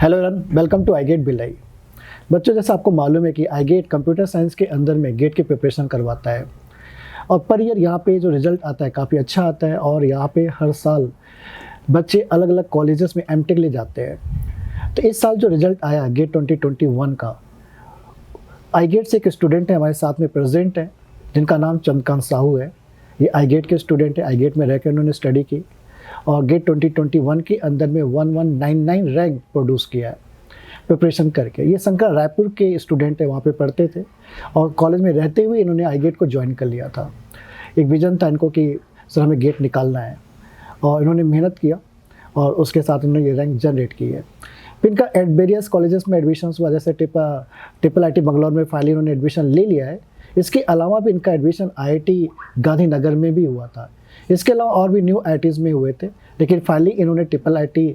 Hello run, welcome to I gate Bhilai. बच्चों, जैसा आपको मालूम है कि आई गेट कंप्यूटर साइंस के अंदर में गेट की प्रिपरेशन करवाता है और पर ईयर यहाँ पे जो रिज़ल्ट आता है काफ़ी अच्छा आता है और यहाँ पे हर साल बच्चे अलग अलग कॉलेजेस में एमटेक ले जाते हैं। तो इस साल जो रिज़ल्ट आया गेट 2021 का, आई गेट से एक स्टूडेंट है हमारे साथ में प्रेजेंट है जिनका नाम चंद्रकांत साहू है। ये आई गेट के स्टूडेंट है, आई गेट में रहकर उन्होंने स्टडी की और गेट 2021 के अंदर में 1199 रैंक प्रोड्यूस किया है प्रिपरेशन करके। ये शंकर रायपुर के स्टूडेंट है, वहाँ पे पढ़ते थे और कॉलेज में रहते हुए इन्होंने आई गेट को ज्वाइन कर लिया था। एक विजन था इनको कि सर हमें गेट निकालना है और इन्होंने मेहनत किया और उसके साथ उन्होंने ये रैंक जनरेट की है। फिर इनका एट वेरियस कॉलेजेस में एडमिशन हुआ, जैसे ट्रिपल आई बंगलौर में फाइनली उन्होंने एडमिशन ले लिया है। इसके अलावा भी इनका एडमिशन IIT गांधीनगर में भी हुआ था। इसके अलावा और भी न्यू IITs में हुए थे, लेकिन फाइनली इन्होंने ट्रिपल IIT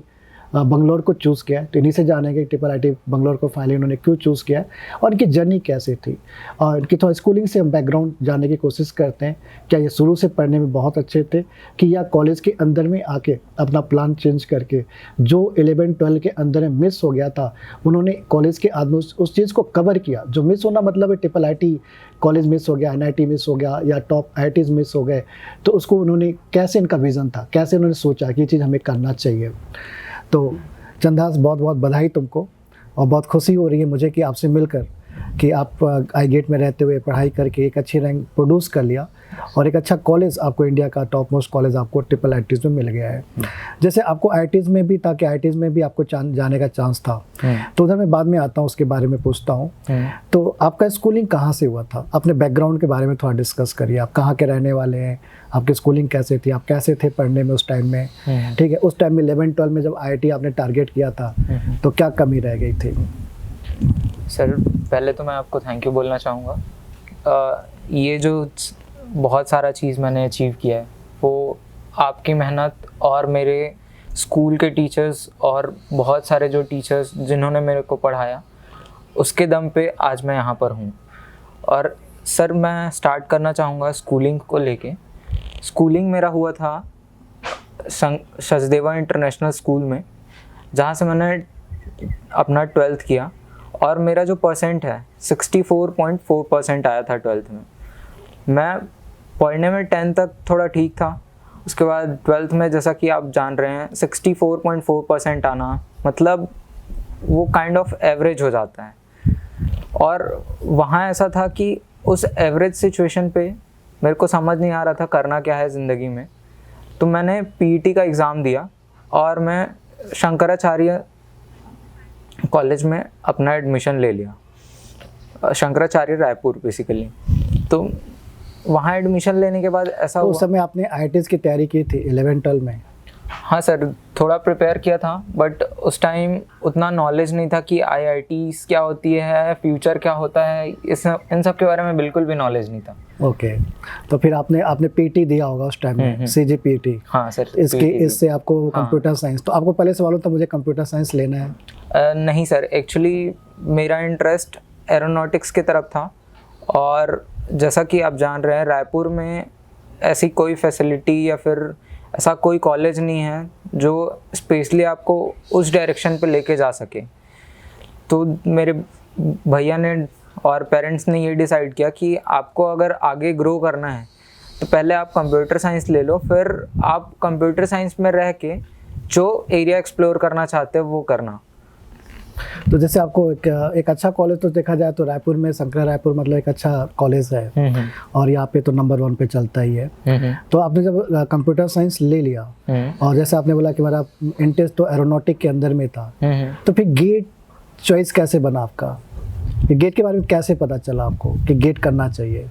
बंगलौर को चूज़ किया है। तो इन्हीं से जानेंगे ट्रिपल IIT बंगलौर को फाइनली उन्होंने क्यों चूज़ किया है और इनकी जर्नी कैसे थी और इनकी थोड़ा स्कूलिंग से हम बैकग्राउंड जानने की कोशिश करते हैं। क्या ये शुरू से पढ़ने में बहुत अच्छे थे कि या कॉलेज के अंदर में आके अपना प्लान चेंज करके जो 11-12 के अंदर में मिस हो गया था, उन्होंने कॉलेज के आदमी उस चीज़ को कवर किया। जो मिस होना मतलब है ट्रिपल IIT कॉलेज मिस हो गया, NIT मिस हो गया या टॉप IITs मिस हो गए, तो उसको उन्होंने कैसे, इनका विज़न था, कैसे उन्होंने सोचा कि ये चीज़ हमें करना चाहिए। तो चंदास, बहुत बहुत बधाई तुमको और बहुत खुशी हो रही है मुझे कि आपसे मिलकर कि आप आई गेट में रहते हुए पढ़ाई करके एक अच्छी रैंक प्रोड्यूस कर लिया और एक अच्छा कॉलेज आपको, इंडिया का टॉप मोस्ट कॉलेज आपको ट्रिपल IITs में मिल गया है। जैसे आपको IITs में भी था कि IITs में भी आपको जाने का चांस था, तो उधर मैं बाद में आता हूँ, उसके बारे में पूछता हूँ। तो आपका स्कूलिंग कहाँ से हुआ था? अपने बैकग्राउंड के बारे में थोड़ा डिस्कस करिए। आप कहाँ के रहने वाले हैं, आपकी स्कूलिंग कैसे थी, आप कैसे थे पढ़ने में उस टाइम में? ठीक है, उस टाइम में 11-12 में जब IIT आपने टारगेट किया था तो क्या कमी रह गई थी? सर, पहले तो मैं आपको थैंक यू बोलना चाहूँगा। ये जो बहुत सारा चीज़ मैंने अचीव किया है वो आपकी मेहनत और मेरे स्कूल के टीचर्स और बहुत सारे जो टीचर्स जिन्होंने मेरे को पढ़ाया, उसके दम पे आज मैं यहाँ पर हूँ। और सर, मैं स्टार्ट करना चाहूँगा स्कूलिंग को लेके। स्कूलिंग मेरा हुआ था सचदेवा इंटरनेशनल स्कूल में, जहाँ से मैंने अपना 12th किया और मेरा जो परसेंट है 64.4% आया था 12th में। मैं पढ़ने में 10th तक थोड़ा ठीक था, उसके बाद 12th में जैसा कि आप जान रहे हैं 64.4% आना मतलब वो काइंड ऑफ एवरेज हो जाता है। और वहाँ ऐसा था कि उस एवरेज सिचुएशन पे मेरे को समझ नहीं आ रहा था करना क्या है ज़िंदगी में। तो मैंने PET का एग्ज़ाम दिया और मैं शंकराचार्य कॉलेज में अपना एडमिशन ले लिया, शंकराचार्य रायपुर बेसिकली। तो वहाँ एडमिशन लेने के बाद ऐसा तो उस समय आपने IITs की तैयारी की थी 11-12 में? हाँ सर, थोड़ा प्रिपेयर किया था, बट उस टाइम उतना नॉलेज नहीं था कि IITs क्या होती है, फ्यूचर क्या होता है, इन सब के बारे में बिल्कुल भी नॉलेज नहीं था। ओके, तो फिर आपने PET दिया होगा उस टाइम में, CGPET? हाँ सर, इससे आपको कंप्यूटर साइंस, तो आपको पहले से मालूम था मुझे कंप्यूटर साइंस लेना है? नहीं सर, एक्चुअली मेरा इंटरेस्ट एरोनॉटिक्स की तरफ था और जैसा कि आप जान रहे हैं रायपुर में ऐसी कोई फैसिलिटी या फिर ऐसा कोई कॉलेज नहीं है जो स्पेशली आपको उस डायरेक्शन पे लेके जा सके। तो मेरे भैया ने और पेरेंट्स ने ये डिसाइड किया कि आपको अगर आगे ग्रो करना है तो पहले आप कंप्यूटर साइंस ले लो, फिर आप कंप्यूटर साइंस में रह के जो एरिया एक्सप्लोर करना चाहते हो वो करना। तो जैसे आपको एक अच्छा कॉलेज तो देखा जाए तो रायपुर में शंकर रायपुर मतलब एक अच्छा कॉलेज है और यहाँ पे तो नंबर 1 पे चलता ही है। तो आपने जब कंप्यूटर साइंस ले लिया और जैसे आपने बोला कि मेरा इंटरेस्ट तो एरोनॉटिक के अंदर में था, तो फिर गेट चॉइस कैसे बना आपका? गेट के बारे में कैसे पता चला आपको कि गेट करना चाहिए?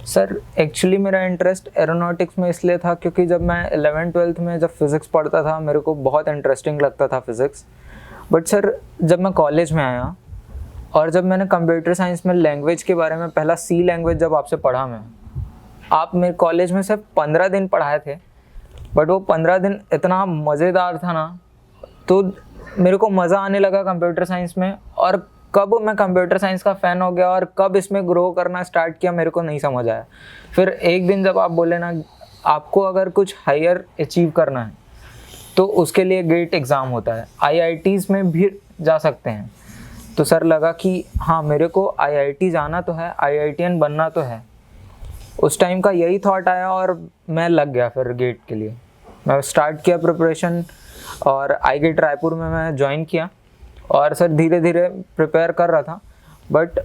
सर, एक्चुअली मेरा इंटरेस्ट एरोनॉटिक्स में इसलिए था क्योंकि जब मैं 11-12 में जब फिज़िक्स पढ़ता था मेरे को बहुत इंटरेस्टिंग लगता था फिज़िक्स। बट सर, जब मैं कॉलेज में आया और जब मैंने कंप्यूटर साइंस में लैंग्वेज के बारे में पहला C लैंग्वेज जब आपसे पढ़ा, आप मेरे कॉलेज में सिर्फ 15 दिन पढ़ाए थे, बट वो 15 दिन इतना मज़ेदार था ना, तो मेरे को मज़ा आने लगा कंप्यूटर साइंस में। और कब मैं कंप्यूटर साइंस का फ़ैन हो गया और कब इसमें ग्रो करना स्टार्ट किया मेरे को नहीं समझ आया। फिर एक दिन जब आप बोले ना आपको अगर कुछ हायर अचीव करना है तो उसके लिए गेट एग्ज़ाम होता है। IITs में भी जा सकते हैं। तो सर लगा कि हाँ मेरे को IIT जाना तो है, IITian बनना तो है। उस टाइम का यही थॉट आया और मैं लग गया फिर गेट के लिए। मैं स्टार्ट किया प्रिपरेशन और iGate रायपुर में मैं ज्वाइन किया और सर धीरे धीरे प्रिपेयर कर रहा था। बट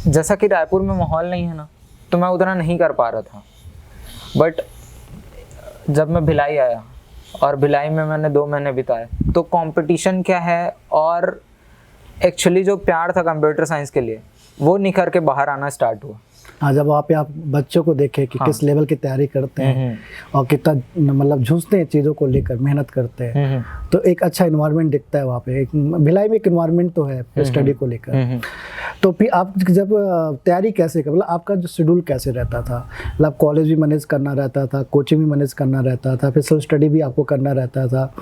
जैसा कि रायपुर में माहौल नहीं है ना, तो मैं उतना नहीं कर पा रहा था। बट जब मैं भिलाई आया और भिलाई में मैंने 2 महीने बिताए, तो कंपटीशन क्या है और एक्चुअली जो प्यार था कंप्यूटर साइंस के लिए वो निखर के बाहर आना स्टार्ट हुआ। हाँ, जब वहाँ पे आप बच्चों को देखें कि किस लेवल की तैयारी करते हैं और कितना मतलब जूझते हैं चीज़ों को लेकर, मेहनत करते हैं, तो एक अच्छा इन्वायरमेंट दिखता है वहाँ पे। एक भिलाई में एक इन्वायरमेंट तो है स्टडी को लेकर। तो फिर आप जब तैयारी कैसे कर, मतलब आपका जो शेड्यूल कैसे रहता था? मतलब कॉलेज भी मैनेज करना रहता था, कोचिंग भी मैनेज करना रहता था, फिर सेल्फ स्टडी भी आपको करना रहता था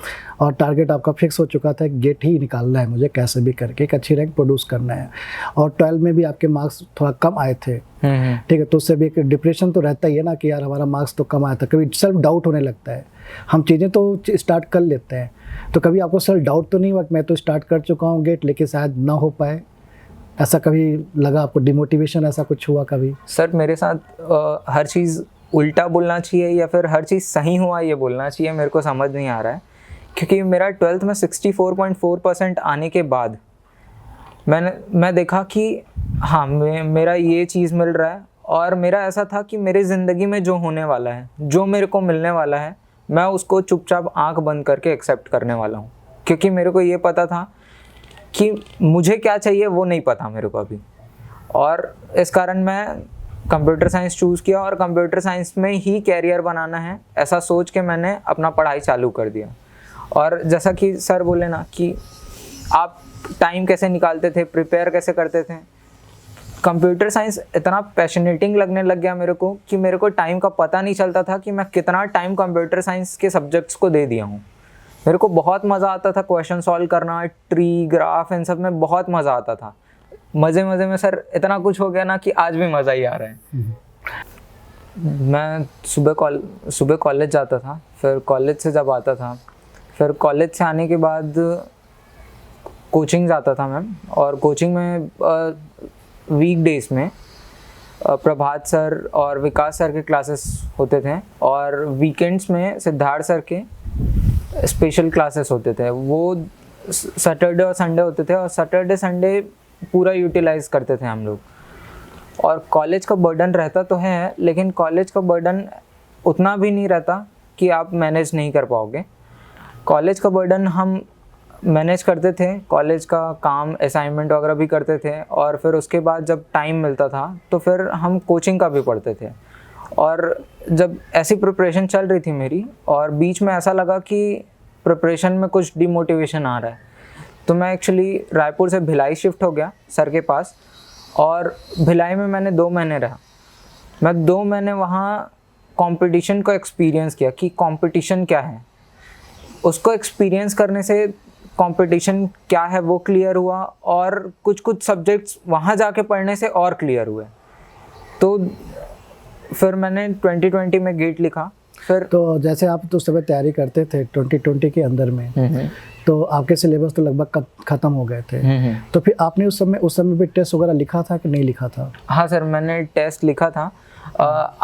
और टारगेट आपका फिक्स हो चुका था, गेट ही निकालना है मुझे कैसे भी करके, एक अच्छी रैंक प्रोड्यूस करना है। और 12 में भी आपके मार्क्स थोड़ा कम आए थे, ठीक है, तो उससे भी एक डिप्रेशन तो रहता ही है ना कि यार हमारा मार्क्स तो कम आया था। कभी सेल्फ डाउट होने लगता है। हम चीज़ें तो स्टार्ट कर लेते हैं, तो कभी आपको सेल्फ डाउट तो नहीं हुआ कि मैं तो स्टार्ट कर चुका हूँ गेट लेकिन शायद ना हो पाए? ऐसा कभी लगा आपको, डिमोटिवेशन ऐसा कुछ हुआ कभी? सर मेरे साथ हर चीज़ उल्टा बोलना चाहिए या फिर हर चीज़ सही हुआ ये बोलना चाहिए, मेरे को समझ नहीं आ रहा है। क्योंकि मेरा 12th में 64.4% आने के बाद मैं देखा कि हाँ मेरा ये चीज़ मिल रहा है और मेरा ऐसा था कि मेरी ज़िंदगी में जो होने वाला है, जो मेरे को मिलने वाला है, मैं उसको चुपचाप आंख बंद करके एक्सेप्ट करने वाला हूँ। क्योंकि मेरे को ये पता था कि मुझे क्या चाहिए वो नहीं पता मेरे को अभी, और इस कारण मैं कंप्यूटर साइंस चूज़ किया और कंप्यूटर साइंस में ही कैरियर बनाना है ऐसा सोच के मैंने अपना पढ़ाई चालू कर दिया। और जैसा कि सर बोले ना कि आप टाइम कैसे निकालते थे, प्रिपेयर कैसे करते थे, कंप्यूटर साइंस इतना पैशनेटिंग लगने लग गया मेरे को कि मेरे को टाइम का पता नहीं चलता था कि मैं कितना टाइम कंप्यूटर साइंस के सब्जेक्ट्स को दे दिया हूँ। मेरे को बहुत मज़ा आता था क्वेश्चन सॉल्व करना, ट्री, ग्राफ, इन सब में बहुत मज़ा आता था। मज़े में सर इतना कुछ हो गया ना कि आज भी मज़ा ही आ रहा है। मैं सुबह कॉलेज जाता था, फिर कॉलेज से जब आता था, फिर कॉलेज से आने के बाद कोचिंग जाता था मैम। और कोचिंग में वीकडेज में प्रभात सर और विकास सर के क्लासेस होते थे और वीकेंड्स में सिद्धार्थ सर के स्पेशल क्लासेस होते थे। वो सैटरडे और संडे होते थे और सैटरडे संडे पूरा यूटिलाइज करते थे हम लोग। और कॉलेज का बर्डन रहता तो है, लेकिन कॉलेज का बर्डन उतना भी नहीं रहता कि आप मैनेज नहीं कर पाओगे। कॉलेज का बर्डन हम मैनेज करते थे, कॉलेज का काम असाइनमेंट वगैरह भी करते थे और फिर उसके बाद जब टाइम मिलता था तो फिर हम कोचिंग का भी पढ़ते थे। और जब ऐसी प्रिपरेशन चल रही थी मेरी और बीच में ऐसा लगा कि प्रिपरेशन में कुछ डिमोटिवेशन आ रहा है, तो मैं एक्चुअली रायपुर से भिलाई शिफ्ट हो गया सर के पास। और भिलाई में मैंने 2 महीने रहा। मैं 2 महीने वहाँ कंपटीशन को एक्सपीरियंस किया कि कंपटीशन क्या है। उसको एक्सपीरियंस करने से कंपटीशन क्या है वो क्लियर हुआ और कुछ सब्जेक्ट्स वहाँ जाके पढ़ने से और क्लियर हुए। तो फिर मैंने 2020 में गेट लिखा। फिर तो जैसे आप तो समय तैयारी करते थे 2020 के अंदर में, तो आपके सिलेबस तो लगभग ख़त्म हो गए थे, तो फिर आपने उस समय भी टेस्ट वगैरह लिखा था कि नहीं लिखा था? हाँ सर, मैंने टेस्ट लिखा था,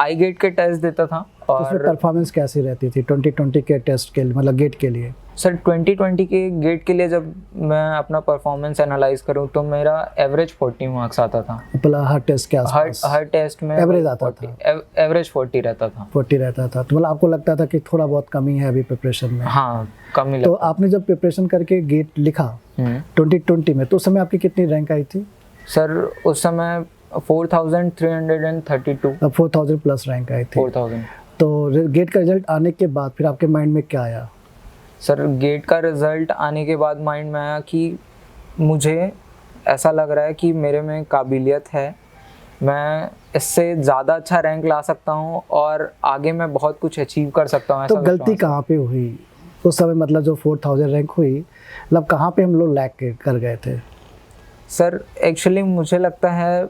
iGate के टेस्ट देता था। और उसमें परफॉर्मेंस कैसी रहती थी 2020 के टेस्ट के लिए, मतलब गेट के लिए? सर 2020 के गेट के लिए जब मैं अपना परफॉर्मेंस एनालाइज करूं तो मेरा एवरेज 40 मार्क्स आता था। मतलब हर टेस्ट के आसपास? हर टेस्ट में एवरेज आता था? एवरेज 40 रहता था। 40 रहता था, तो मतलब आपको लगता था कि थोड़ा बहुत कमी है अभी प्रिपरेशन में? हाँ, कमी लगता। तो आपने जब प्रिपरेशन करके गेट लिखा 2020 में, तो उस समय आपकी कितनी रैंक आई थी? सर उस समय 4332। 4000 प्लस रैंक आई थी? 4000। तो गेट का रिजल्ट आने के बाद फिर आपके माइंड में क्या आया? सर गेट का रिज़ल्ट आने के बाद माइंड में आया कि मुझे ऐसा लग रहा है कि मेरे में काबिलियत है, मैं इससे ज़्यादा अच्छा रैंक ला सकता हूँ और आगे मैं बहुत कुछ अचीव कर सकता हूँ। तो गलती कहाँ पे हुई उस समय, मतलब जो 4000 रैंक हुई, मतलब कहाँ पे हम लोग लैग कर गए थे? सर एक्चुअली मुझे लगता है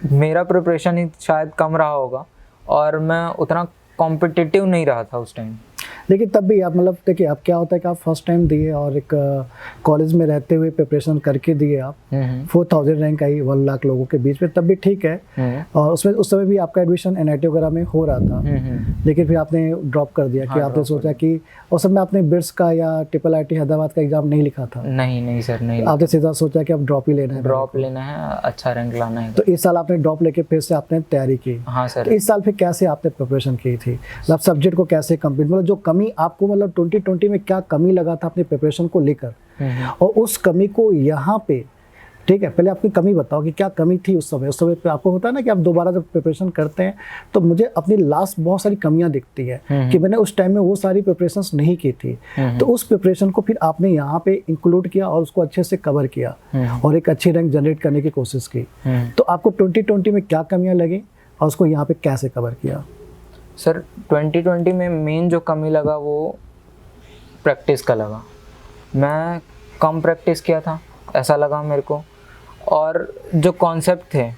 मेरा प्रिपरेशन ही शायद कम रहा होगा और मैं उतना कॉम्पिटिटिव नहीं रहा था उस टाइम। लेकिन तब भी आप मतलब देखिए आप क्या होता है कि आप फर्स्ट टाइम दिए और एक कॉलेज में रहते हुए प्रिपरेशन करके दिए आप 4000 रैंक आई 1 लाख लोगों के बीच में, तब भी ठीक है। और उसमें उस समय भी आपका एडमिशन NIT वगैरह में हो रहा था, लेकिन फिर आपने ड्रॉप कर दिया कि आपने सोचा कि उस समय आपने बिट्स का या IIIT हैदराबाद का एग्जाम नहीं लिखा था? नहीं सर, नहीं। आपने सीधा सोचा कि अब ड्रॉप ही लेना है, ड्रॉप लेना है, अच्छा रैंक लाना है। तो इस साल आपने ड्रॉप लेके फिर से आपने तैयारी की? हाँ सर। तो इस साल फिर कैसे आपने प्रिपरेशन की थी, मतलब सब्जेक्ट को कैसे कंप्लीट, मतलब जो कमी आपको मतलब 2020 में क्या कमी लगा था अपने प्रिपरेशन को लेकर, और उस कमी को यहाँ पे, ठीक है, पहले अपनी कमी बताओ कि क्या कमी थी उस समय पे। आपको होता है ना कि आप दोबारा जब प्रिपरेशन करते हैं तो मुझे अपनी लास्ट बहुत सारी कमियां दिखती है कि मैंने उस टाइम में वो सारी प्रिपरेशंस नहीं की थी, तो उस प्रिपरेशन को फिर आपने यहाँ पे इंक्लूड किया और उसको अच्छे से कवर किया और एक अच्छी रैंक जनरेट करने की कोशिश की। तो आपको 2020 में क्या कमियां लगी और उसको यहाँ पे कैसे कवर किया? सर 2020 में मेन जो कमी लगा वो प्रैक्टिस का लगा। मैं कम प्रैक्टिस किया था ऐसा लगा मेरे को, और जो कॉन्सेप्ट थे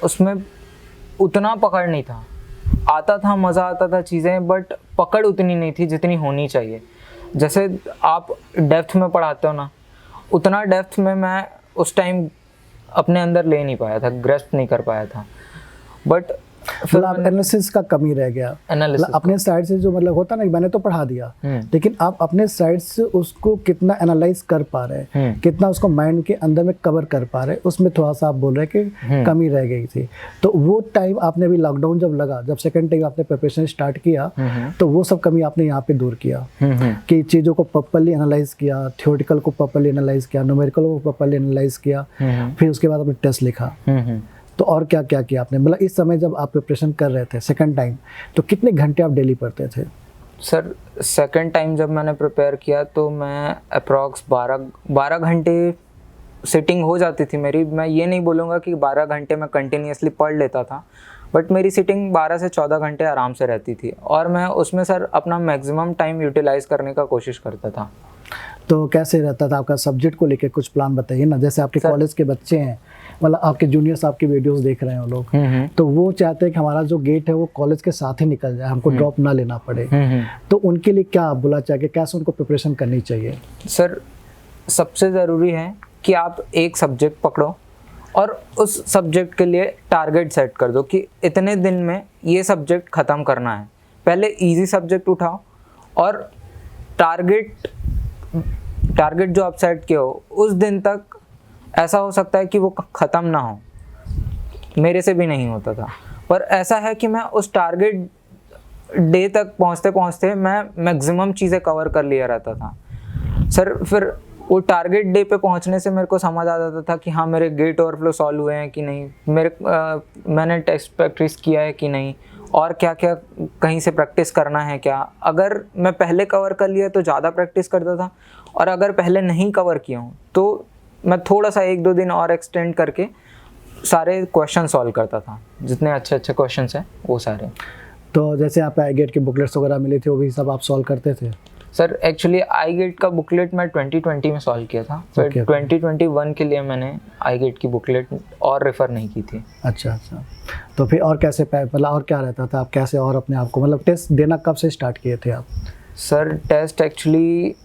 उसमें उतना पकड़ नहीं था। आता था, मज़ा आता था चीज़ें, बट पकड़ उतनी नहीं थी जितनी होनी चाहिए। जैसे आप डेप्थ में पढ़ाते हो ना, उतना डेप्थ में मैं उस टाइम अपने अंदर ले नहीं पाया था, ग्रैस्प नहीं कर पाया था। बट फिर आप एनालिसिस का कमी रह गया, एनालिसिस अपने साइड से जो मतलब होता ना, मैंने तो पढ़ा दिया लेकिन आप अपने साइड से उसको कितना एनालाइज कर पा रहे हैं, कितना उसको माइंड के अंदर में कवर कर पा रहे हैं, उसमें थोड़ा सा आप बोल रहे हैं कि कमी रह गई थी। तो वो टाइम आपने अभी लॉकडाउन जब लगा, जब सेकंड टाइम आपने प्रिपरेशन स्टार्ट किया, तो वो सब कमी आपने यहाँ पे दूर किया कि चीज़ों को प्रॉपर्ली एनालाइज किया, थियोरिटिकल को प्रॉपर्ली एनालाइज किया, न्यूमेरिकल को प्रॉपर्ली एनालाइज किया, फिर उसके बाद आपने टेस्ट लिखा। तो और क्या क्या किया आपने, मतलब इस समय जब आप प्रिपरेशन कर रहे थे सेकंड टाइम, तो कितने घंटे आप डेली पढ़ते थे? सर सेकंड टाइम जब मैंने प्रिपेयर किया तो मैं अप्रॉक्स 12 घंटे सिटिंग हो जाती थी मेरी। मैं ये नहीं बोलूँगा कि 12 घंटे मैं कंटिन्यूसली पढ़ लेता था, बट मेरी सिटिंग 12 से 14 घंटे आराम से रहती थी, और मैं उसमें सर अपना मैक्सिमम टाइम यूटिलाइज करने का कोशिश करता था। तो कैसे रहता था आपका सब्जेक्ट को लेकर, कुछ प्लान बताइए ना। जैसे आपके कॉलेज के बच्चे हैं, मतलब आपके जूनियर्स आपके वीडियोस देख रहे हैं वो लोग, तो वो चाहते हैं कि हमारा जो गेट है वो कॉलेज के साथ ही निकल जाए, हमको ड्रॉप ना लेना पड़े, तो उनके लिए क्या बोला चाहिए, कैसे उनको प्रिपरेशन करनी चाहिए? सर सबसे ज़रूरी है कि आप एक सब्जेक्ट पकड़ो और उस सब्जेक्ट के लिए टारगेट सेट कर दो कि इतने दिन में ये सब्जेक्ट ख़त्म करना है। पहले इजी सब्जेक्ट उठाओ और टारगेट जो आप सेट किए हो उस दिन तक, ऐसा हो सकता है कि वो ख़त्म ना हो, मेरे से भी नहीं होता था, पर ऐसा है कि मैं उस टारगेट डे तक पहुंचते पहुंचते मैं मैक्सिमम चीज़ें कवर कर लिया रहता था। सर फिर वो टारगेट डे पे पहुंचने से मेरे को समझ आ जाता था कि हाँ मेरे गेट ओवरफ्लो सॉल्व हुए हैं कि नहीं, मैंने टेस्ट प्रैक्टिस किया है कि नहीं, और क्या क्या कहीं से प्रैक्टिस करना है क्या। अगर मैं पहले कवर कर लिया तो ज़्यादा प्रैक्टिस करता था, और अगर पहले नहीं कवर किया हूँ तो मैं थोड़ा सा 1-2 दिन और एक्सटेंड करके सारे क्वेश्चन सॉल्व करता था, जितने अच्छे अच्छे क्वेश्चन हैं वो सारे। तो जैसे आप आई गेट के बुकलेट्स वगैरह मिले थे, वो भी सब आप सॉल्व करते थे? सर एक्चुअली आई गेट का बुकलेट मैं 2020 में सॉल्व किया था, फिर 2021 के लिए मैंने आई गेट की बुकलेट और रेफ़र नहीं की थी। अच्छा, तो फिर और कैसे मतलब और क्या रहता था, आप कैसे और अपने आप को मतलब टेस्ट देना कब से स्टार्ट किए थे आप? सर टेस्ट एक्चुअली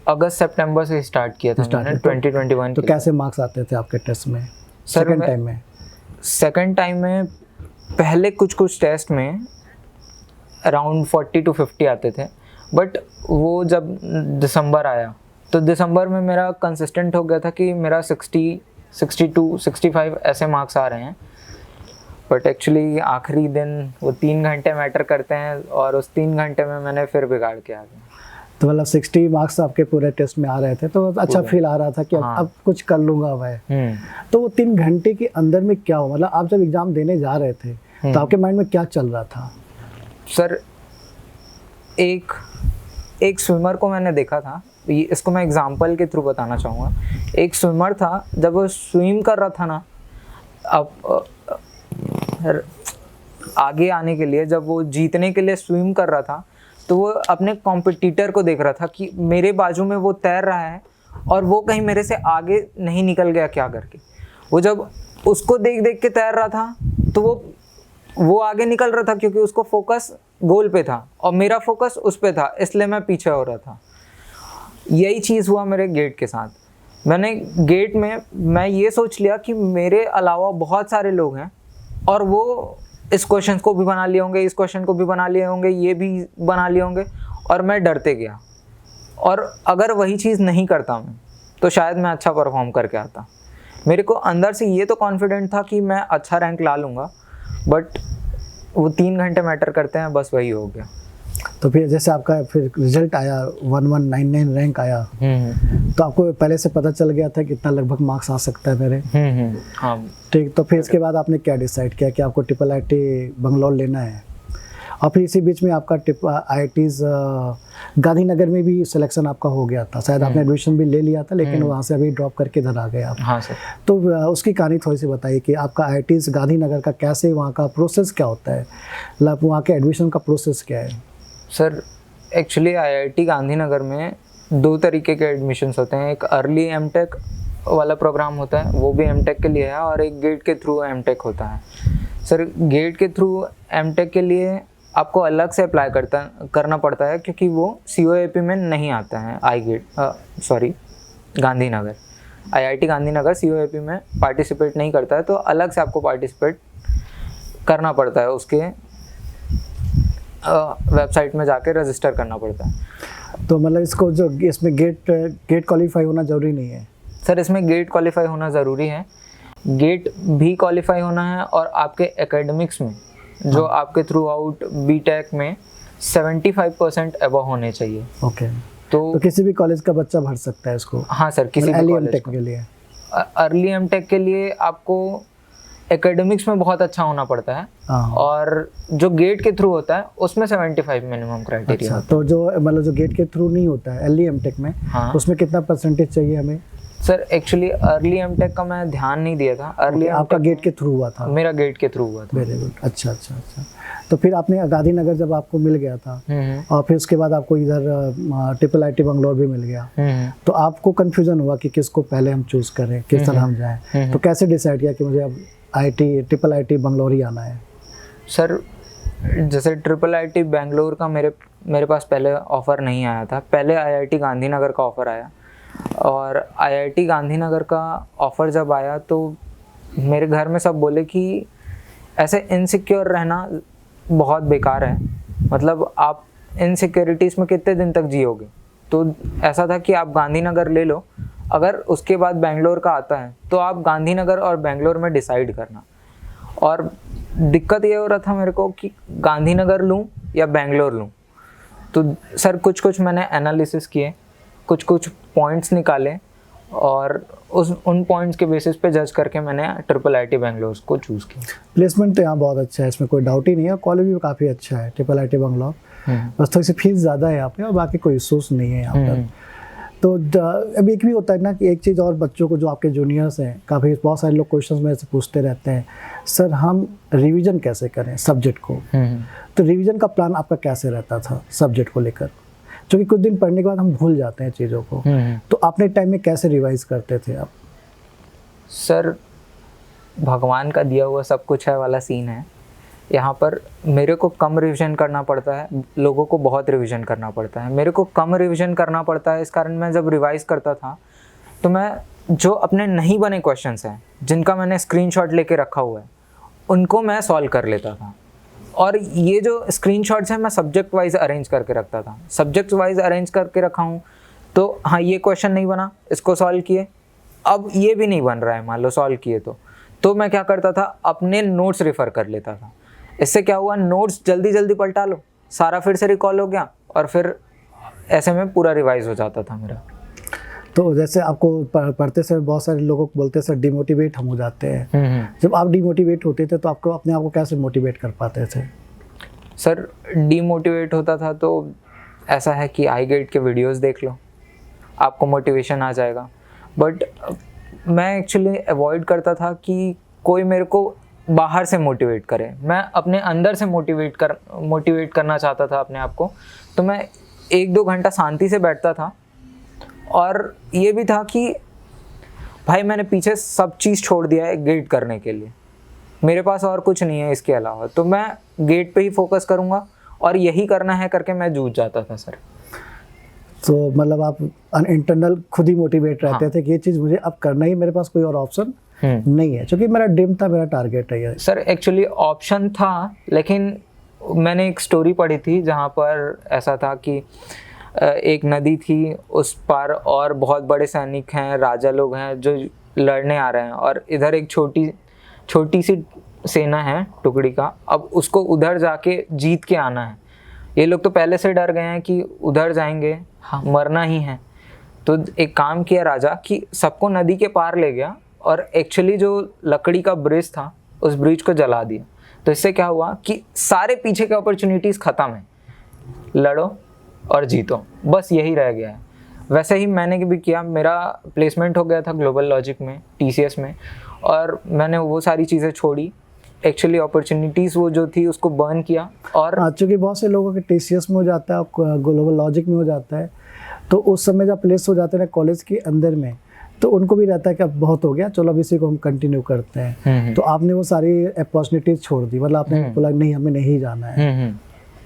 अगस्त सितंबर से स्टार्ट किया था मैंने 2021। तो कैसे मार्क्स आते थे आपके टेस्ट में सेकंड टाइम में? सेकंड टाइम में पहले कुछ टेस्ट में अराउंड 40 to 50 आते थे, बट वो जब दिसंबर आया तो दिसंबर में मेरा कंसिस्टेंट हो गया था कि मेरा 60, 62, 65 ऐसे मार्क्स आ रहे हैं। बट एक्चुअली आखिरी दिन वो 3 घंटे मैटर करते हैं, और उस 3 घंटे में मैंने फिर बिगाड़ के आ गया। तो मतलब 60 मार्क्स आपके पूरे टेस्ट में आ रहे थे, तो अच्छा फील आ रहा था कि अब कुछ कर लूँगा मैं। तो वो 3 घंटे के अंदर में क्या हुआ, मतलब आप जब एग्ज़ाम देने जा रहे थे तो आपके माइंड में क्या चल रहा था? सर एक स्विमर को मैंने देखा था, इसको मैं एग्जांपल के थ्रू बताना चाहूँगा। एक स्विमर था, जब वो स्विम कर रहा था ना, अब आगे आने के लिए, जब वो जीतने के लिए स्विम कर रहा था, तो वो अपने कॉम्पिटिटर को देख रहा था कि मेरे बाजू में वो तैर रहा है और वो कहीं मेरे से आगे नहीं निकल गया क्या करके। वो जब उसको देख देख के तैर रहा था तो वो आगे निकल रहा था, क्योंकि उसको फोकस गोल पे था और मेरा फोकस उस पे था, इसलिए मैं पीछे हो रहा था। यही चीज़ हुआ मेरे गेट के साथ। मैंने गेट में मैं ये सोच लिया कि मेरे अलावा बहुत सारे लोग हैं और वो इस क्वेश्चन को भी बना लिए होंगे, इस क्वेश्चन को भी बना लिए होंगे, ये भी बना लिए होंगे, और मैं डरते गया। और अगर वही चीज़ नहीं करता मैं तो शायद मैं अच्छा परफॉर्म करके आता। मेरे को अंदर से ये तो कॉन्फिडेंट था कि मैं अच्छा रैंक ला लूँगा, बट वो 3 घंटे मैटर करते हैं, बस वही हो गया। तो फिर जैसे आपका फिर रिजल्ट आया 1199 रैंक आया, तो आपको पहले से पता चल गया था कि इतना लगभग मार्क्स आ सकता है मेरे? हाँ। ठीक, तो फिर इसके बाद आपने क्या डिसाइड किया कि आपको IIT बंगलौर लेना है? और फिर इसी बीच में आपका IITs गांधीनगर में भी सिलेक्शन आपका हो गया था, शायद आपने एडमिशन भी ले लिया था, लेकिन वहाँ से अभी ड्रॉप करके इधर आ गए आप। हाँ सर। तो उसकी कहानी थोड़ी सी बताइए कि आपका IITs गांधीनगर का कैसे, वहाँ का प्रोसेस क्या होता है, मतलब वहाँ के एडमिशन का प्रोसेस क्या है? सर एक्चुअली IIT गांधीनगर में 2 तरीके के एडमिशन्स होते हैं। एक अर्ली एमटेक वाला प्रोग्राम होता है, वो भी एमटेक के लिए है, और एक गेट के थ्रू एमटेक होता है। सर गेट के थ्रू एमटेक के लिए आपको अलग से अप्लाई करना पड़ता है, क्योंकि वो COAP में नहीं आता है। गांधीनगर IIT गांधीनगर COAP में पार्टिसिपेट नहीं करता है, तो अलग से आपको पार्टिसिपेट करना पड़ता है, उसके वेबसाइट में जाके रजिस्टर करना पड़ता है। तो मतलब इसको जो इसमें गेट क्वालिफाई होना ज़रूरी नहीं है? सर इसमें गेट क्वालिफाई होना ज़रूरी है, गेट भी क्वालिफाई होना है, और आपके एकेडमिक्स में जो आपके थ्रू आउट BTech में 75% अबव होने चाहिए। ओके। तो किसी भी कॉलेज का बच्चा भर सकता है इसको? हाँ सर, किसी भी कॉलेज के लिए। अर्ली एमटेक के लिए आपको एकेडमिक्स में बहुत अच्छा होना पड़ता है, और जो गेट के थ्रू होता है उसमें 75 मिनिमम क्राइटेरिया। अच्छा, तो जो मतलब जो गेट के थ्रू नहीं होता है अर्ली एमटेक में, हाँ, उसमें कितना परसेंटेज चाहिए हमें? सर एक्चुअली अर्ली एमटेक का मैं ध्यान नहीं दिया था। अर्ली आपका गेट के थ्रू हुआ था? मेरा गेट के थ्रू हुआ था। Very good. अच्छा। तो फिर आपने गांधीनगर जब आपको मिल गया था, और फिर उसके बाद आपको इधर IIT बंगलौर भी मिल गया, तो आपको कंफ्यूजन हुआ कि किसको पहले हम चूज करें, किस तरह हम जाएं? तो कैसे डिसाइड किया कि मुझे अब IIT बंगलौर ही आना है? सर जैसे IIT बेंगलोर का मेरे पास पहले ऑफ़र नहीं आया था, पहले IIT गांधीनगर का ऑफ़र आया, और IIT गांधीनगर का ऑफ़र जब आया तो मेरे घर में सब बोले कि ऐसे इनसिक्योर रहना बहुत बेकार है, मतलब आप इनसिक्योरिटीज़ में कितने दिन तक जियोगे। तो ऐसा था कि आप गांधीनगर ले लो, अगर उसके बाद बेंगलोर का आता है तो आप गांधीनगर और बेंगलोर में डिसाइड करना। और दिक्कत ये हो रहा था मेरे को कि गांधीनगर लूँ या बेंगलोर लूँ। तो सर कुछ मैंने एनालिसिस किए, कुछ पॉइंट्स निकाले, और उन पॉइंट्स के बेसिस पे जज करके मैंने IIT बेंगलोर को चूज़ किया। प्लेसमेंट तो यहाँ बहुत अच्छा है, इसमें कोई डाउट ही नहीं है, कॉलेज भी काफ़ी अच्छा है IIT बंगलौर। बस थोड़ी सी फीस ज़्यादा है यहाँ पे, और बाकी कोई इशूज नहीं है यहाँ पर। तो अब एक भी होता है ना कि एक चीज़ और, बच्चों को जो आपके जूनियर्स हैं, काफ़ी बहुत सारे लोग क्वेश्चंस में से पूछते रहते हैं, सर हम रिवीजन कैसे करें सब्जेक्ट को? तो रिवीजन का प्लान आपका कैसे रहता था सब्जेक्ट को लेकर? क्योंकि कुछ दिन पढ़ने के बाद हम भूल जाते हैं चीज़ों को, तो अपने टाइम में कैसे रिवाइज करते थे आप? सर भगवान का दिया हुआ सब कुछ है वाला सीन है यहाँ पर। मेरे को कम रिवीजन करना पड़ता है, लोगों को बहुत रिवीजन करना पड़ता है। मेरे को कम रिवीजन करना पड़ता है, इस कारण मैं जब रिवाइज करता था तो मैं जो अपने नहीं बने क्वेश्चंस हैं, जिनका मैंने स्क्रीनशॉट लेके रखा हुआ है, उनको मैं सॉल्व कर लेता था। और ये जो स्क्रीनशॉट्स हैं मैं सब्जेक्ट वाइज अरेंज करके रखता था। सब्जेक्ट वाइज अरेंज करके रखा हूँ तो हाँ, ये क्वेश्चन नहीं बना, इसको सॉल्व किए, अब ये भी नहीं बन रहा है, मान लो सॉल्व किए तो मैं क्या करता था, अपने नोट्स रेफ़र कर लेता था। इससे क्या हुआ, नोट्स जल्दी पलटा लो, सारा फिर से रिकॉल हो गया, और फिर ऐसे में पूरा रिवाइज हो जाता था मेरा। तो जैसे आपको पढ़ते समय बहुत सारे लोगों को बोलते सर डिमोटिवेट हम हो जाते हैं, जब आप डिमोटिवेट होते थे तो आपको अपने आप को कैसे मोटिवेट कर पाते थे? सर डिमोटिवेट होता था तो ऐसा है कि iGate के वीडियोस देख लो, आपको मोटिवेशन आ जाएगा। बट मैं एक्चुअली अवॉइड करता था कि कोई मेरे को बाहर से मोटिवेट करे, मैं अपने अंदर से मोटिवेट करना चाहता था अपने आप को। तो मैं 1-2 घंटा शांति से बैठता था, और ये भी था कि भाई मैंने पीछे सब चीज़ छोड़ दिया है गेट करने के लिए, मेरे पास और कुछ नहीं है इसके अलावा, तो मैं गेट पे ही फोकस करूँगा और यही करना है करके मैं जूझ जाता था सर। तो मतलब आप इंटरनल खुद ही मोटिवेट रहते थे कि ये चीज़ मुझे अब करना ही, मेरे पास कोई और ऑप्शन नहीं है, क्योंकि मेरा ड्रीम था, मेरा टारगेट है ये। सर एक्चुअली ऑप्शन था, लेकिन मैंने एक स्टोरी पढ़ी थी जहाँ पर ऐसा था कि एक नदी थी, उस पार और बहुत बड़े सैनिक हैं, राजा लोग हैं जो लड़ने आ रहे हैं, और इधर एक छोटी सी सेना है टुकड़ी का, अब उसको उधर जाके जीत के आना है। ये लोग तो पहले से डर गए हैं कि उधर जाएंगे हाँ मरना ही है। तो एक काम किया राजा कि सबको नदी के पार ले गया और एक्चुअली जो लकड़ी का ब्रिज था उस ब्रिज को जला दिया। तो इससे क्या हुआ कि सारे पीछे के अपॉर्चुनिटीज़ ख़त्म है, लड़ो और जीतो, बस यही रह गया है। वैसे ही मैंने भी किया, मेरा प्लेसमेंट हो गया था ग्लोबल लॉजिक में, TCS में, और मैंने वो सारी चीज़ें छोड़ी। एक्चुअली अपॉर्चुनिटीज़ वो जो थी उसको बर्न किया। और चूँकि बहुत से लोगों के TCS में हो जाता है, ग्लोबल लॉजिक में हो जाता है, तो उस समय जब प्लेस हो जाते हैं कॉलेज के अंदर में, तो उनको भी रहता है कि अब बहुत हो गया, चलो अब इसी को हम कंटिन्यू करते हैं। तो आपने वो सारी अपॉर्चुनिटीज़ छोड़ दी, मतलब आपने बोला नहीं हमें नहीं जाना है।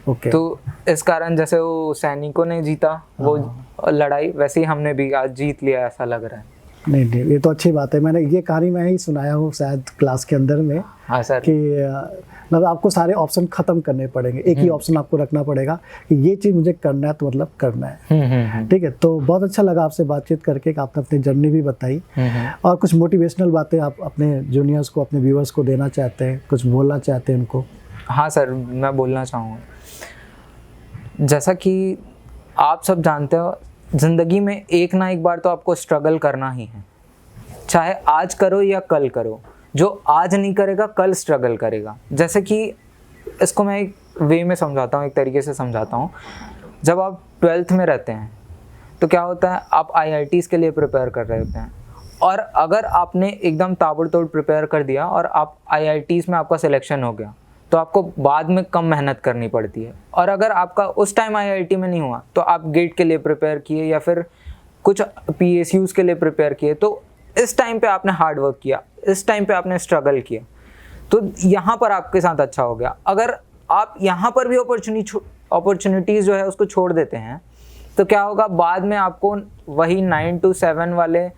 ओके। तो इस कारण जैसे वो सैनिकों ने जीता वो लड़ाई, वैसे ही हमने भी आज जीत लिया ऐसा लग रहा है। नहीं, ये तो अच्छी बात है। मैंने ये कहानी मैं ही सुनाया हूँ शायद क्लास के अंदर में। हाँ सर। कि मतलब आपको सारे ऑप्शन खत्म करने पड़ेंगे, एक ही ऑप्शन आपको रखना पड़ेगा कि ये चीज़ मुझे करना है, तो मतलब करना है। ठीक है, तो बहुत अच्छा लगा आपसे बातचीत करके, कि आपने अपनी जर्नी भी बताई और कुछ मोटिवेशनल बातें आप अपने जूनियर्स को, अपने व्यूअर्स को देना चाहते हैं, कुछ बोलना चाहते हैं उनको। हाँ सर, मैं बोलना चाहूँगा, जैसा कि आप सब जानते हो ज़िंदगी में एक ना एक बार तो आपको स्ट्रगल करना ही है, चाहे आज करो या कल करो। जो आज नहीं करेगा कल स्ट्रगल करेगा। जैसे कि इसको मैं एक वे में समझाता हूँ, एक तरीके से समझाता हूँ। जब आप 12th में रहते हैं तो क्या होता है, आप IITs के लिए प्रिपेयर कर रहे होते हैं, और अगर आपने एकदम ताबड़तोड़ प्रिपेयर कर दिया और आप IITs में आपका सिलेक्शन हो गया, तो आपको बाद में कम मेहनत करनी पड़ती है। और अगर आपका उस टाइम IIT में नहीं हुआ तो आप गेट के लिए प्रिपेयर किए या फिर कुछ PSUs के लिए प्रिपेयर किए, तो इस टाइम पे आपने हार्ड वर्क किया, इस टाइम पे आपने स्ट्रगल किया, तो यहाँ पर आपके साथ अच्छा हो गया। अगर आप यहाँ पर भी अपॉर्चुनिटीज़ जो है उसको छोड़ देते हैं, तो क्या होगा, बाद में आपको वही 9 to 7 वाले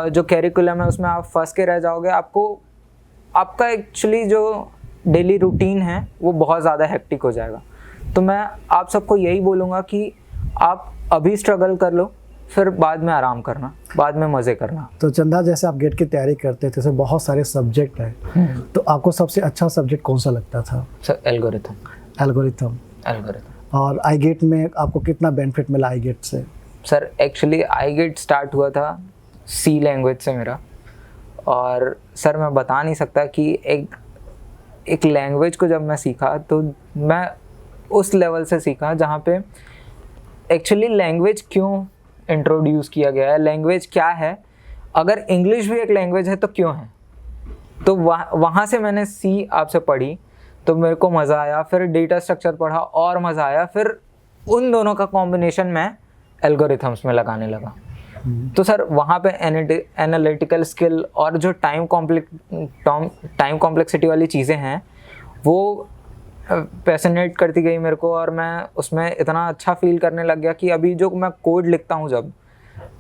जो कैरिकुलम है उसमें आप फंस के रह जाओगे। आपका एक्चुअली जो डेली रूटीन है वो बहुत ज़्यादा हेक्टिक हो जाएगा। तो मैं आप सबको यही बोलूँगा कि आप अभी स्ट्रगल कर लो, फिर बाद में आराम करना, बाद में मज़े करना। तो चंदा, जैसे आप गेट की तैयारी करते थे, जैसे बहुत सारे सब्जेक्ट हैं, तो आपको सबसे अच्छा सब्जेक्ट कौन सा लगता था? Sir algorithm. और आई गेट में आपको कितना बेनिफिट मिला आई गेट से? Sir actually I get start हुआ था C लैंग्वेज से मेरा, और सर मैं बता नहीं सकता कि एक लैंग्वेज को जब मैं सीखा तो मैं उस लेवल से सीखा जहाँ पे एक्चुअली लैंग्वेज क्यों इंट्रोड्यूस किया गया है, लैंग्वेज क्या है, अगर इंग्लिश भी एक लैंग्वेज है तो क्यों है। तो वहाँ से मैंने C आपसे पढ़ी तो मेरे को मज़ा आया, फिर डेटा स्ट्रक्चर पढ़ा और मज़ा आया, फिर उन दोनों का कॉम्बिनेशन मैं एल्गोरिथम्स में लगाने लगा। तो सर वहाँ पे एनालिटिकल स्किल और जो टाइम कॉम्प्लेक्सिटी वाली चीज़ें हैं वो पैशनेट करती गई मेरे को, और मैं उसमें इतना अच्छा फील करने लग गया कि अभी जो मैं कोड लिखता हूँ जब,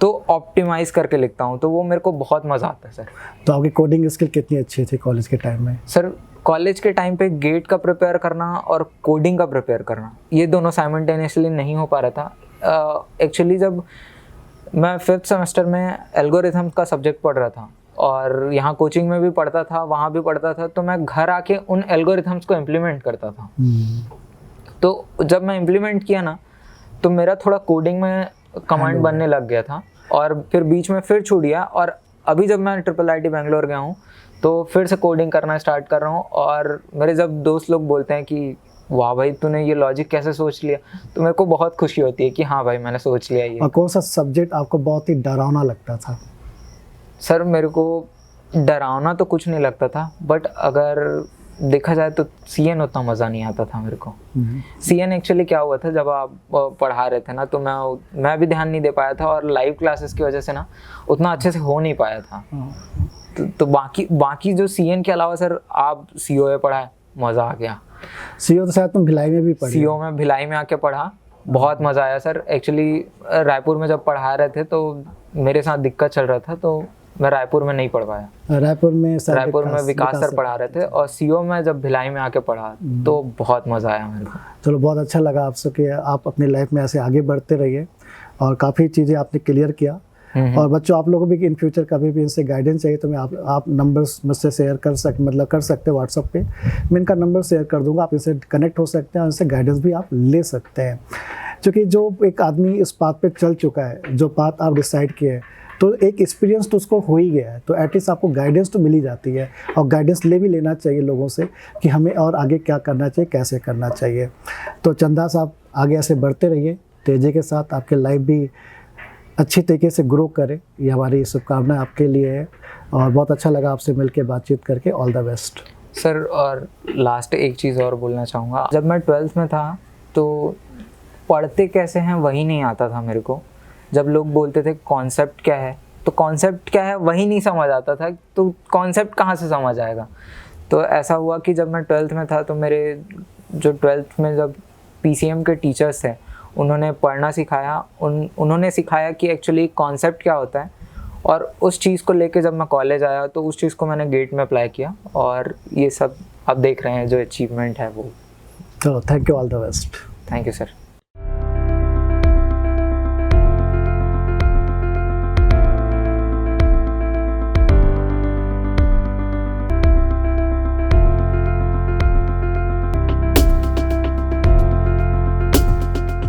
तो ऑप्टिमाइज़ करके लिखता हूँ, तो वो मेरे को बहुत मज़ा आता है सर। तो आपकी कोडिंग स्किल कितनी अच्छी थी कॉलेज के टाइम में? सर कॉलेज के टाइम पे गेट का प्रिपेयर करना और कोडिंग का प्रिपेयर करना, ये दोनों साइमल्टेनियसली नहीं हो पा रहा था। एक्चुअली जब मैं 5th सेमेस्टर में एल्गोरिथम का सब्जेक्ट पढ़ रहा था और यहाँ कोचिंग में भी पढ़ता था, वहाँ भी पढ़ता था, तो मैं घर आके उन एल्गोरिथम्स को इम्प्लीमेंट करता था। तो जब मैं इम्प्लीमेंट किया ना, तो मेरा थोड़ा कोडिंग में कमांड बनने लग गया था, और फिर बीच में फिर छूट गया, और अभी जब मैं IIIT बेंगलोर गया हूँ तो फिर से कोडिंग करना स्टार्ट कर रहा हूँ। और मेरे जब दोस्त लोग बोलते हैं कि वाह भाई तूने ये लॉजिक कैसे सोच लिया, तो मेरे को बहुत खुशी होती है कि हाँ भाई मैंने सोच लिया ये। और कौन सा सब्जेक्ट आपको बहुत ही डरावना लगता था? सर मेरे को डरावना तो कुछ नहीं लगता था, बट अगर देखा जाए तो CN उतना मज़ा नहीं आता था मेरे को। CN एक्चुअली क्या हुआ था, जब आप पढ़ा रहे थे ना, तो मैं भी ध्यान नहीं दे पाया था, और लाइव क्लासेस की वजह से ना उतना अच्छे से हो नहीं पाया था। तो बाकी जो CN के अलावा सर आप COA पढ़ा है, मज़ा आ गया। सीओ तो शायद तुम भिलाई में भी पढ़े सीओ में भिलाई में आके पढ़ा, बहुत मज़ा आया सर। एक्चुअली रायपुर में जब पढ़ा रहे थे तो मेरे साथ दिक्कत चल रहा था, तो मैं रायपुर में नहीं पढ़ पाया। रायपुर में विकास सर पढ़ा रहे थे, और सीओ में जब भिलाई में आके पढ़ा तो बहुत मज़ा आया मेरे को। चलो बहुत अच्छा लगा आपसे कि आप अपनी लाइफ में ऐसे आगे बढ़ते रहिए और काफ़ी चीज़ें आपने क्लियर किया। और बच्चों, आप लोगों को भी इन फ्यूचर कभी भी इनसे गाइडेंस चाहिए तो मैं आप नंबर्स मुझसे शेयर कर सकते हैं व्हाट्सएप पे। मैं इनका नंबर शेयर कर दूंगा, आप इनसे कनेक्ट हो सकते हैं और इनसे गाइडेंस भी आप ले सकते हैं। क्योंकि जो एक आदमी इस पाथ पे चल चुका है, जो पाथ आप डिसाइड किए हैं, तो एक एक्सपीरियंस तो उसको हो ही गया है, तो एटलीस्ट आपको गाइडेंस तो मिल ही जाती है। और गाइडेंस ले भी लेना चाहिए लोगों से कि हमें और आगे क्या करना चाहिए, कैसे करना चाहिए। तो चंदा साहब, आगे ऐसे बढ़ते रहिए तेजी के साथ, आपके लाइफ भी अच्छी तरीके से ग्रो करे, ये हमारी शुभकामनाएं आपके लिए है। और बहुत अच्छा लगा आपसे मिलकर बातचीत करके। All the best sir. और लास्ट एक चीज़ और बोलना चाहूँगा, जब मैं 12th में था तो पढ़ते कैसे हैं वही नहीं आता था मेरे को। जब लोग बोलते थे कॉन्सेप्ट क्या है, तो कॉन्सेप्ट क्या है वही नहीं समझ आता था, तो कॉन्सेप्ट कहाँ से समझ आएगा। तो ऐसा हुआ कि जब मैं 12th में था तो मेरे जो 12th में जब PCM के टीचर्स थे, उन्होंने पढ़ना सिखाया। उन्होंने सिखाया कि एक्चुअली कॉन्सेप्ट क्या होता है, और उस चीज़ को लेके जब मैं कॉलेज आया तो उस चीज़ को मैंने गेट में अप्लाई किया, और ये सब आप देख रहे हैं जो अचीवमेंट है वो। चलो, thank you, all the best. Thank you sir.